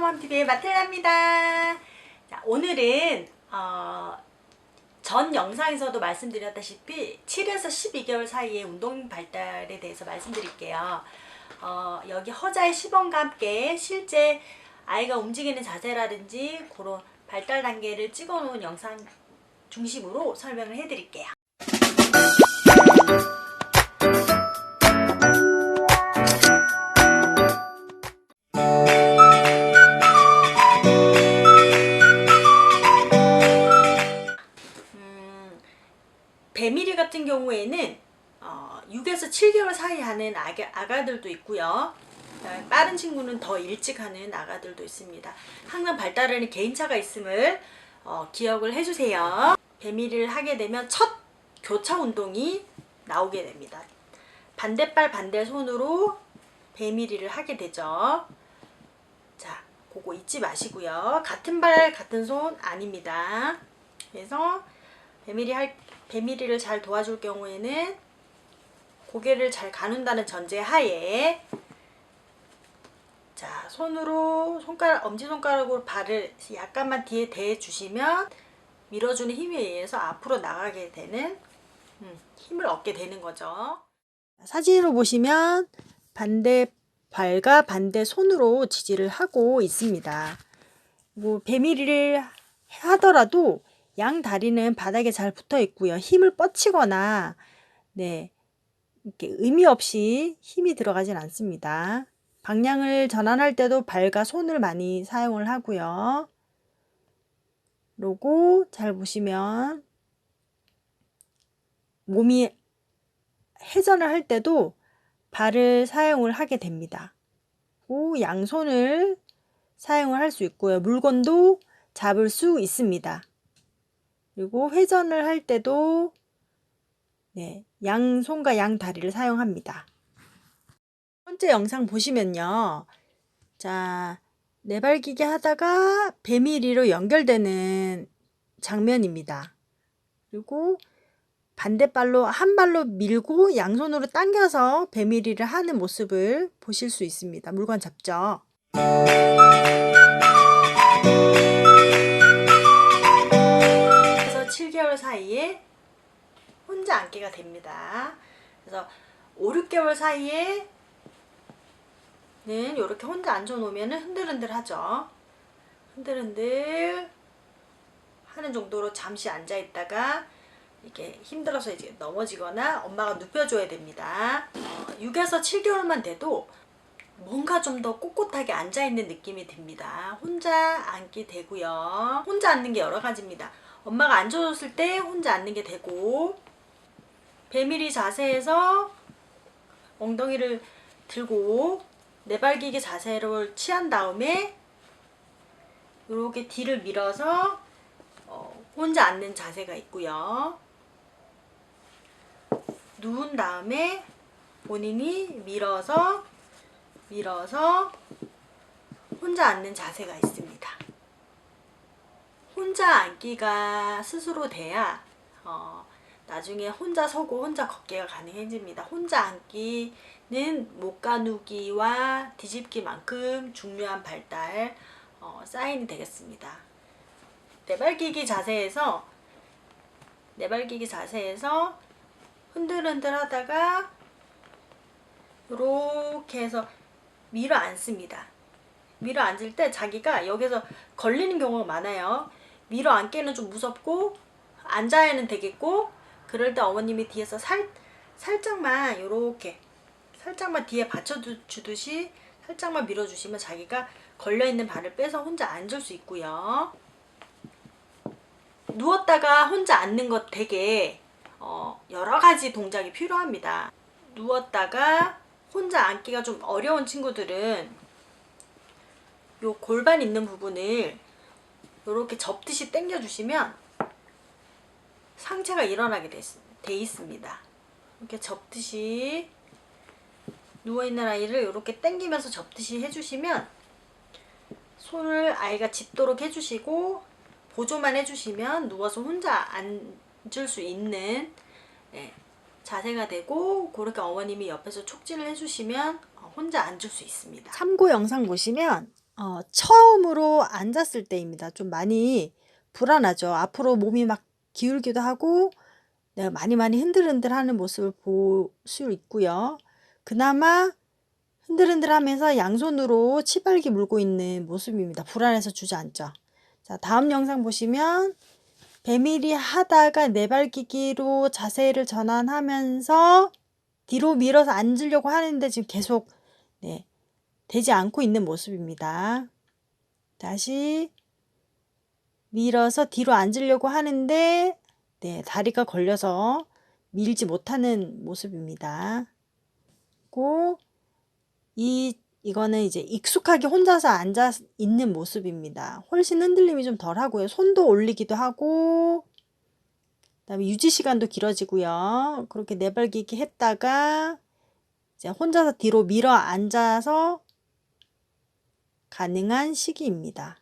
맘맘TV의 마텔라입니다. 자, 오늘은 전 영상에서도 말씀드렸다시피 7에서 12개월 사이의 운동 발달에 대해서 말씀드릴게요. 여기 허자의 시범과 함께 실제 아이가 움직이는 자세라든지 그런 발달 단계를 찍어 놓은 영상 중심으로 설명을 해드릴게요. 배밀이 같은 경우에는 6에서 7개월 사이 하는 아가들도 있고요. 빠른 친구는 더 일찍 하는 아가들도 있습니다. 항상 발달하는 개인차가 있음을 기억을 해주세요. 배밀이를 하게 되면 첫 교차 운동이 나오게 됩니다. 반대발 반대손으로 배밀이를 하게 되죠. 자, 그거 잊지 마시고요. 같은 발 같은 손 아닙니다. 그래서 배밀이를 잘 도와줄 경우에는 고개를 잘 가눈다는 전제 하에, 자, 손으로 엄지손가락으로 발을 약간만 뒤에 대주시면 밀어주는 힘에 의해서 앞으로 나가게 되는 힘을 얻게 되는 거죠. 사진으로 보시면 반대 발과 반대 손으로 지지를 하고 있습니다. 배밀이를 하더라도 양 다리는 바닥에 잘 붙어 있고요. 힘을 뻗치거나 이렇게 의미 없이 힘이 들어가진 않습니다. 방향을 전환할 때도 발과 손을 많이 사용을 하고요. 그리고 잘 보시면 몸이 회전을 할 때도 발을 사용을 하게 됩니다. 양손을 사용을 할 수 있고요. 물건도 잡을 수 있습니다. 그리고 회전을 할 때도 양손과 양다리를 사용합니다. 첫 번째 영상 보시면요. 자, 내발기기 하다가 배밀이로 연결되는 장면입니다. 그리고 반대발로 한 발로 밀고 양손으로 당겨서 배밀이를 하는 모습을 보실 수 있습니다. 물건 잡죠. 7개월 사이에 혼자 앉기가 됩니다. 그래서 5, 6개월 사이에는 이렇게 혼자 앉아 놓으면 흔들흔들 하죠. 흔들흔들 하는 정도로 잠시 앉아 있다가 이렇게 힘들어서 이제 넘어지거나 엄마가 눕혀줘야 됩니다. 6에서 7개월만 돼도 뭔가 좀 더 꼿꼿하게 앉아있는 느낌이 듭니다. 혼자 앉게 되고요. 혼자 앉는 게 여러 가지입니다. 엄마가 앉아줬을 때 혼자 앉는 게 되고, 배밀이 자세에서 엉덩이를 들고 내발기기 자세를 취한 다음에 이렇게 뒤를 밀어서 혼자 앉는 자세가 있고요. 누운 다음에 본인이 밀어서 혼자 앉는 자세가 있습니다. 혼자 앉기가 스스로 돼야 나중에 혼자 서고 혼자 걷기가 가능해집니다. 혼자 앉기는 목 가누기와 뒤집기만큼 중요한 발달 사인이 되겠습니다. 내발기기 자세에서 흔들흔들 하다가 이렇게 해서 밀어 앉습니다. 밀어 앉을 때 자기가 여기서 걸리는 경우가 많아요. 밀어 앉기는 좀 무섭고 앉아야는 되겠고, 그럴 때 어머님이 뒤에서 살짝만 이렇게 살짝만 뒤에 받쳐주듯이 살짝만 밀어주시면 자기가 걸려있는 발을 빼서 혼자 앉을 수 있고요. 누웠다가 혼자 앉는 것 되게 여러 가지 동작이 필요합니다. 누웠다가 혼자 앉기가 좀 어려운 친구들은 요 골반 있는 부분을 이렇게 접듯이 당겨 주시면 상체가 일어나게 돼 있습니다. 이렇게 접듯이 누워있는 아이를 이렇게 당기면서 접듯이 해주시면 손을 아이가 짚도록 해주시고 보조만 해주시면 누워서 혼자 앉을 수 있는 자세가 되고, 그렇게 어머님이 옆에서 촉진을 해주시면 혼자 앉을 수 있습니다. 참고 영상 보시면 처음으로 앉았을 때입니다. 좀 많이 불안하죠. 앞으로 몸이 막 기울기도 하고 내가 많이 흔들흔들하는 모습을 볼 수 있고요. 그나마 흔들흔들하면서 양손으로 치발기 물고 있는 모습입니다. 불안해서 주저앉죠. 자, 다음 영상 보시면 배밀이 하다가 내발기기로 자세를 전환하면서 뒤로 밀어서 앉으려고 하는데 지금 계속 되지 않고 있는 모습입니다. 다시 밀어서 뒤로 앉으려고 하는데 다리가 걸려서 밀지 못하는 모습입니다. 이거는 이제 익숙하게 혼자서 앉아 있는 모습입니다. 훨씬 흔들림이 좀 덜 하고요. 손도 올리기도 하고 그다음에 유지 시간도 길어지고요. 그렇게 내발기기 했다가 이제 혼자서 뒤로 밀어 앉아서 가능한 시기입니다.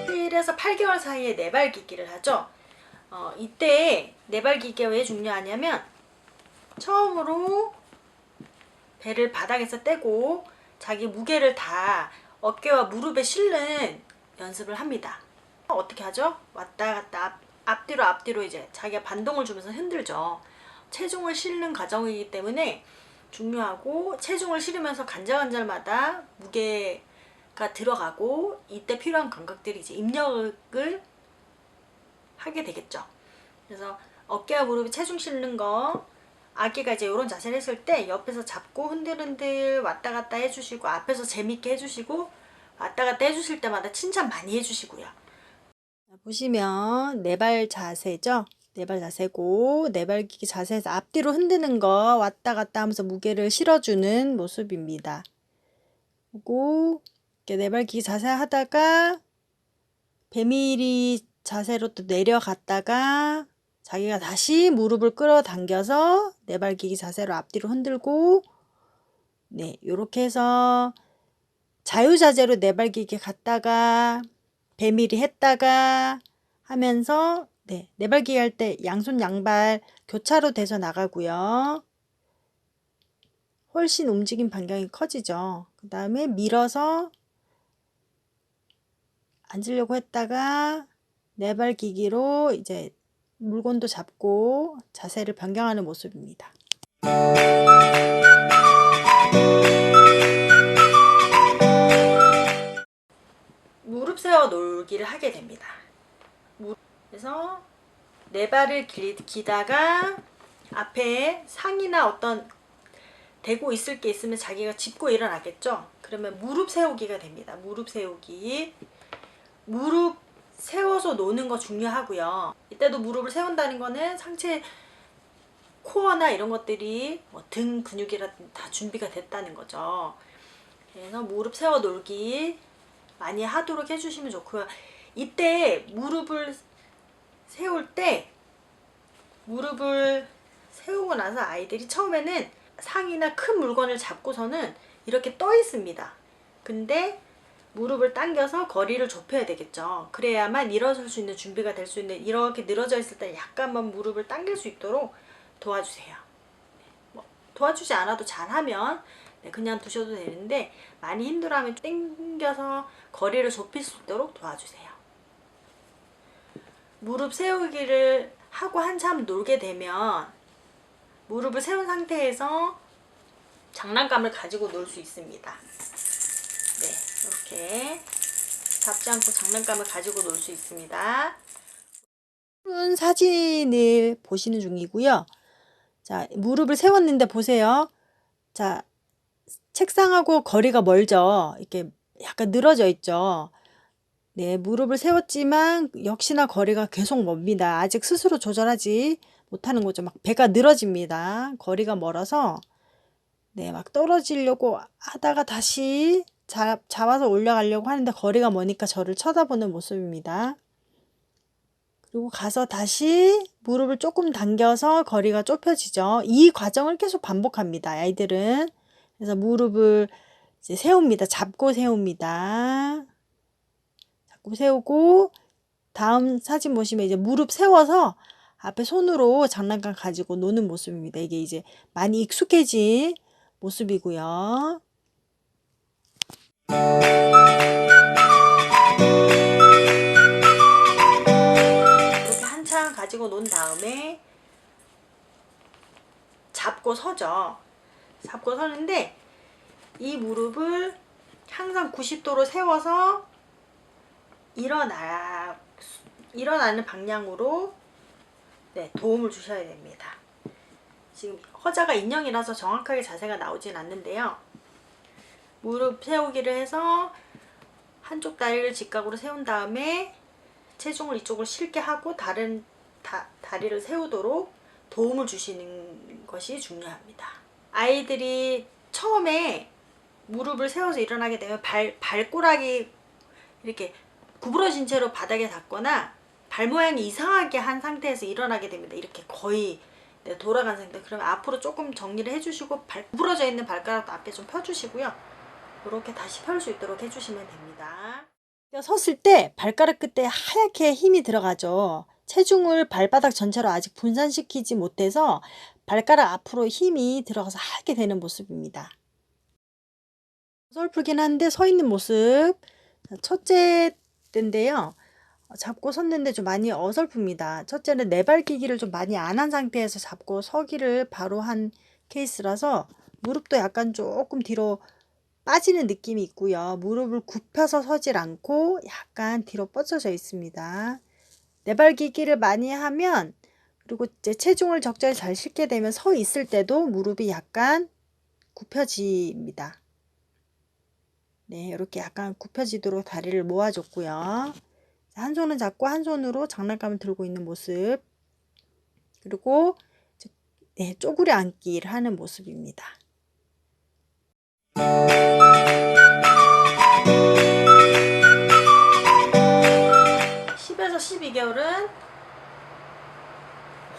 일에서 8개월 사이에 내발기기를 하죠. 이때 내발기기가 왜 중요하냐면 처음으로 배를 바닥에서 떼고 자기 무게를 다 어깨와 무릎에 실는 연습을 합니다. 어떻게 하죠? 왔다 갔다 앞뒤로 이제 자기가 반동을 주면서 흔들죠. 체중을 실는 과정이기 때문에 중요하고 체중을 실으면서 관절마다 무게가 들어가고 이때 필요한 감각들이 이제 입력을 하게 되겠죠. 그래서 어깨와 무릎에 체중 실는 거 아기가 이제 이런 자세를 했을 때 옆에서 잡고 흔들흔들 왔다 갔다 해주시고 앞에서 재밌게 해주시고 왔다 갔다 해주실 때마다 칭찬 많이 해주시고요. 보시면 네발 자세죠. 네발 자세고 네발기기 자세에서 앞뒤로 흔드는 거 왔다 갔다 하면서 무게를 실어주는 모습입니다. 그리고 이렇게 네발기기 자세 하다가 배밀이 자세로 또 내려갔다가 자기가 다시 무릎을 끌어당겨서 네발기기 자세로 앞뒤로 흔들고 요렇게 해서 자유자재로 네발기기 갔다가 배밀이 했다가 하면서 네발기기 할 때 양손 양발 교차로 돼서 나가고요. 훨씬 움직임 반경이 커지죠. 그 다음에 밀어서 앉으려고 했다가 네발기기로 이제 물건도 잡고 자세를 변경하는 모습입니다. 무릎 세워 놀기를 하게 됩니다. 그래서 네 발을 기다가 앞에 상이나 어떤 대고 있을 게 있으면 자기가 짚고 일어나겠죠. 그러면 무릎 세우기가 됩니다. 무릎 세우기. 무릎 세워서 노는 거 중요하고요. 이때도 무릎을 세운다는 거는 상체 코어나 이런 것들이 등 근육이라든지 다 준비가 됐다는 거죠. 그래서 무릎 세워 놀기 많이 하도록 해주시면 좋고요. 이때 무릎을 세울 때 무릎을 세우고 나서 아이들이 처음에는 상이나 큰 물건을 잡고서는 이렇게 떠 있습니다. 근데 무릎을 당겨서 거리를 좁혀야 되겠죠. 그래야만 일어설 수 있는 준비가 될 수 있는, 이렇게 늘어져 있을 때 약간만 무릎을 당길 수 있도록 도와주세요. 도와주지 않아도 잘하면 그냥 두셔도 되는데 많이 힘들어하면 당겨서 거리를 좁힐 수 있도록 도와주세요. 무릎 세우기를 하고 한참 놀게 되면 무릎을 세운 상태에서 장난감을 가지고 놀 수 있습니다. 이렇게 잡지 않고 장난감을 가지고 놀 수 있습니다. 사진을 보시는 중이고요. 자, 무릎을 세웠는데 보세요. 자, 책상하고 거리가 멀죠. 이렇게 약간 늘어져 있죠. 무릎을 세웠지만 역시나 거리가 계속 멉니다. 아직 스스로 조절하지 못하는 거죠. 막 배가 늘어집니다. 거리가 멀어서 막 떨어지려고 하다가 다시 잡아서 올라가려고 하는데 거리가 머니까 저를 쳐다보는 모습입니다. 그리고 가서 다시 무릎을 조금 당겨서 거리가 좁혀지죠. 이 과정을 계속 반복합니다. 아이들은. 그래서 무릎을 이제 세웁니다. 잡고 세웁니다. 잡고 세우고 다음 사진 보시면 이제 무릎 세워서 앞에 손으로 장난감 가지고 노는 모습입니다. 이게 이제 많이 익숙해진 모습이고요. 이렇게 한참 가지고 논 다음에 잡고 서죠. 잡고 서는데 이 무릎을 항상 90도로 세워서 일어나는 방향으로 도움을 주셔야 됩니다. 지금 허자가 인형이라서 정확하게 자세가 나오진 않는데요. 무릎 세우기를 해서 한쪽 다리를 직각으로 세운 다음에 체중을 이쪽으로 실게 하고 다른 다리를 세우도록 도움을 주시는 것이 중요합니다. 아이들이 처음에 무릎을 세워서 일어나게 되면 발꼬락이 이렇게 구부러진 채로 바닥에 닿거나 발 모양이 이상하게 한 상태에서 일어나게 됩니다. 이렇게 거의 돌아간 상태. 그러면 앞으로 조금 정리를 해주시고 구부러져 있는 발가락도 앞에 좀 펴주시고요. 이렇게 다시 펼 수 있도록 해주시면 됩니다. 섰을 때 발가락 끝에 하얗게 힘이 들어가죠. 체중을 발바닥 전체로 아직 분산시키지 못해서 발가락 앞으로 힘이 들어가서 하얗게 되는 모습입니다. 어설프긴 한데 서 있는 모습 첫째 때인데요. 잡고 섰는데 좀 많이 어설픕니다. 첫째는 내발기기를 좀 많이 안 한 상태에서 잡고 서기를 바로 한 케이스라서 무릎도 약간 조금 뒤로 빠지는 느낌이 있고요. 무릎을 굽혀서 서질 않고 약간 뒤로 뻗쳐져 있습니다. 내발기기를 많이 하면 그리고 이제 체중을 적절히 잘 실게 되면 서 있을 때도 무릎이 약간 굽혀집니다. 네, 이렇게 약간 굽혀지도록 다리를 모아줬고요. 한 손은 잡고 한 손으로 장난감을 들고 있는 모습. 그리고 쪼그려 앉기를 하는 모습입니다. 10에서 12개월은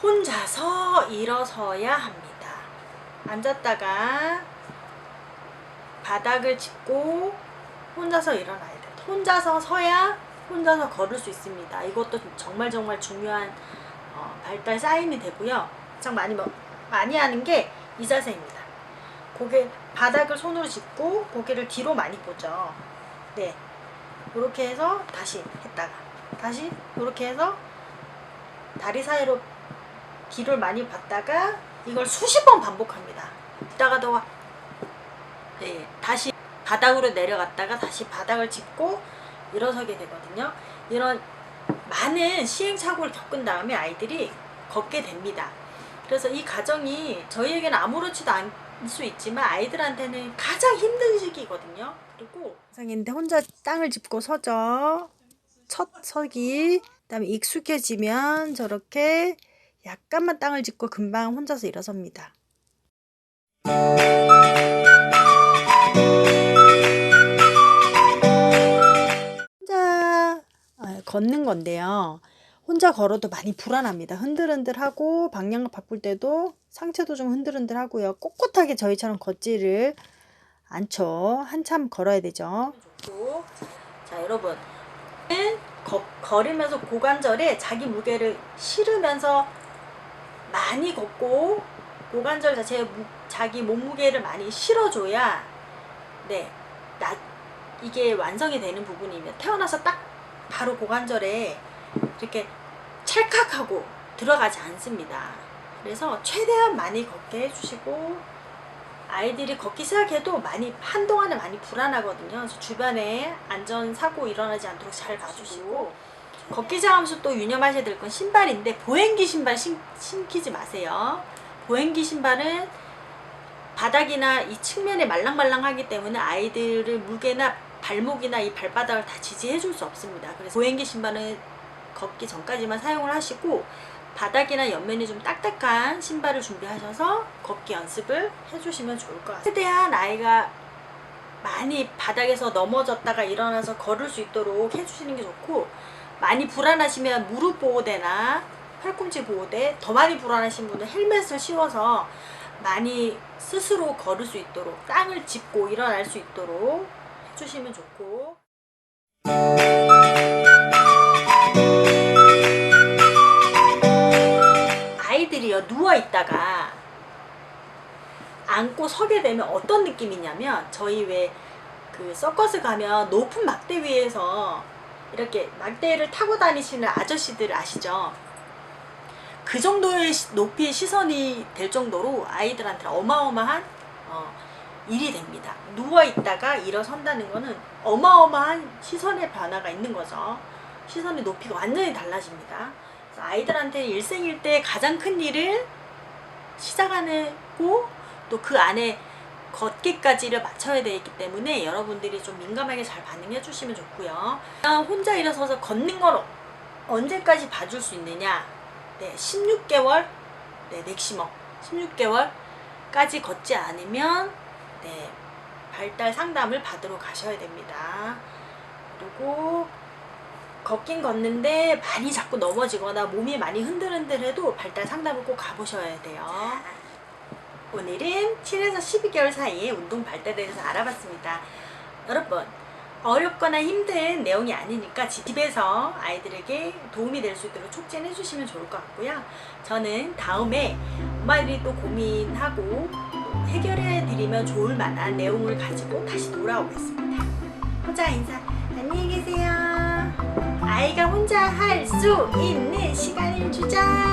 혼자서 일어서야 합니다. 앉았다가 바닥을 짚고 혼자서 일어나야 돼요. 혼자서 서야 혼자서 걸을 수 있습니다. 이것도 정말 중요한 발달 사인이 되고요. 가장 많이 하는 게 이 자세입니다. 바닥을 손으로 짚고 고개를 뒤로 많이 보죠. 네, 이렇게 해서 다시 했다가 다시 이렇게 해서 다리 사이로 뒤를 많이 봤다가 이걸 수십 번 반복합니다. 이따가도 다시 바닥으로 내려갔다가 다시 바닥을 짚고 일어서게 되거든요. 이런 많은 시행착오를 겪은 다음에 아이들이 걷게 됩니다. 그래서 이 과정이 저희에게는 아무렇지도 않을 수 있지만 아이들한테는 가장 힘든 시기거든요. 그리고 상인데 혼자 땅을 짚고 서죠. 첫 서기. 그다음에 익숙해지면 저렇게 약간만 땅을 짚고 금방 혼자서 일어섭니다. 혼자 걷는 건데요. 혼자 걸어도 많이 불안합니다. 흔들흔들하고 방향을 바꿀 때도 상체도 좀 흔들흔들하고요. 꼿꼿하게 저희처럼 걷지를 않죠. 한참 걸어야 되죠. 자, 여러분 걸으면서 고관절에 자기 무게를 실으면서 많이 걷고 고관절 자체에 자기 몸무게를 많이 실어줘야 이게 완성이 되는 부분이면 태어나서 딱 바로 고관절에 이렇게 찰칵하고 들어가지 않습니다. 그래서 최대한 많이 걷게 해주시고 아이들이 걷기 시작해도 한동안은 많이 불안하거든요. 그래서 주변에 안전사고 일어나지 않도록 잘 봐주시고 걷기 시작하면서 또 유념하셔야 될 건 신발인데 보행기 신발 신기지 마세요. 보행기 신발은 바닥이나 이 측면에 말랑말랑하기 때문에 아이들의 무게나 발목이나 이 발바닥을 다 지지해 줄 수 없습니다. 그래서 보행기 신발은 걷기 전까지만 사용을 하시고 바닥이나 옆면이 좀 딱딱한 신발을 준비하셔서 걷기 연습을 해주시면 좋을 것 같아요. 최대한 아이가 많이 바닥에서 넘어졌다가 일어나서 걸을 수 있도록 해주시는 게 좋고 많이 불안하시면 무릎 보호대나 팔꿈치 보호대, 더 많이 불안하신 분은 헬멧을 씌워서 많이 스스로 걸을 수 있도록 땅을 짚고 일어날 수 있도록 해주시면 좋고 안고 서게 되면 어떤 느낌이냐면 저희 왜 그 서커스 가면 높은 막대 위에서 이렇게 막대를 타고 다니시는 아저씨들 아시죠? 그 정도의 높이의 시선이 될 정도로 아이들한테 어마어마한 일이 됩니다. 누워있다가 일어선다는 거는 어마어마한 시선의 변화가 있는 거죠. 시선의 높이가 완전히 달라집니다. 그래서 아이들한테 일생일대 가장 큰 일을 시작하고 또 그 안에 걷기까지를 맞춰야 되기 때문에 여러분들이 좀 민감하게 잘 반응해 주시면 좋고요. 혼자 일어서서 걷는 걸 언제까지 봐줄 수 있느냐? 네, 16개월, 네, 맥시멈 16개월까지 걷지 않으면 네, 발달 상담을 받으러 가셔야 됩니다. 그리고 걷긴 걷는데 많이 자꾸 넘어지거나 몸이 많이 흔들흔들해도 발달 상담을 꼭 가보셔야 돼요. 오늘은 7에서 12개월 사이에 운동 발달에 대해서 알아봤습니다. 여러분, 어렵거나 힘든 내용이 아니니까 집에서 아이들에게 도움이 될 수 있도록 촉진해 주시면 좋을 것 같고요. 저는 다음에 엄마들이 또 고민하고 해결해 드리면 좋을 만한 내용을 가지고 다시 돌아오겠습니다. 혼자 인사, 안녕히 계세요. 아이가 혼자 할 수 있는 시간을 주자.